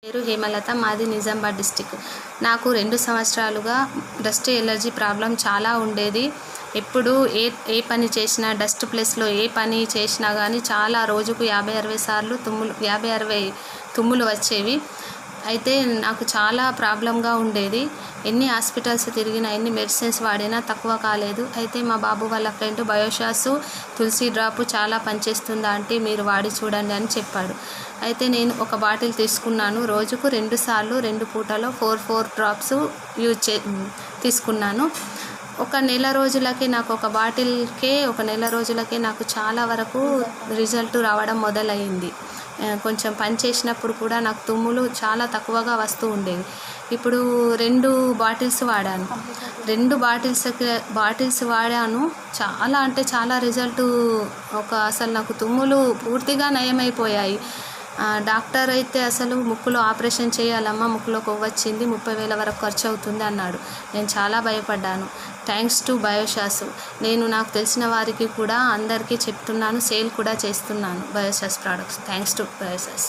పేరు హేమలత, మాది నిజామాబాద్ డిస్టిక్. నాకు 2 సంవత్సరాలుగా డస్ట్ ఎలర్జీ ప్రాబ్లం చాలా ఉండేది. ఎప్పుడు ఏ పని చేసినా, డస్ట్ ప్లేస్లో ఏ పని చేసినా కానీ చాలా రోజుకు 50-60 సార్లు 50-60 తుమ్ములు వచ్చేవి. అయితే నాకు చాలా ప్రాబ్లంగా ఉండేది. ఎన్ని హాస్పిటల్స్ తిరిగినా, ఎన్ని మెడిసిన్స్ వాడినా తక్కువ కాలేదు. అయితే మా బాబు వాళ్ళ ఫ్రెండ్ బయోషాసు తులసి డ్రాప్ చాలా పనిచేస్తుంది ఆంటీ, మీరు వాడి చూడండి అని చెప్పాడు. అయితే నేను ఒక బాటిల్ తీసుకున్నాను. రోజుకు 2 సార్లు 2 పూటలో 4 డ్రాప్స్ తీసుకున్నాను. ఒక నెల రోజులకే నాకు ఒక నెల రోజులకే నాకు చాలా వరకు రిజల్ట్ రావడం మొదలైంది. కొంచెం పని చేసినప్పుడు కూడా నాకు తుమ్ములు చాలా తక్కువగా వస్తూ ఉండేవి. ఇప్పుడు 2 బాటిల్స్ వాడాను. 2 బాటిల్స్ వాడాను. చాలా అంటే చాలా రిజల్ట్. అసలు నాకు తుమ్ములు పూర్తిగా నయమైపోయాయి. డాక్టర్ అయితే అసలు ముక్కులో ఆపరేషన్ చేయాలమ్మా, ముక్కులో కొవ్వొచ్చింది, 30,000 వరకు ఖర్చు అవుతుంది అన్నాడు. నేను చాలా భయపడ్డాను. థ్యాంక్స్ టు బయోషాసు. నేను నాకు తెలిసిన వారికి కూడా అందరికీ చెప్తున్నాను, సేల్ కూడా చేస్తున్నాను బయోషాస్ ప్రోడక్ట్స్. Thanks to బయోషాస్.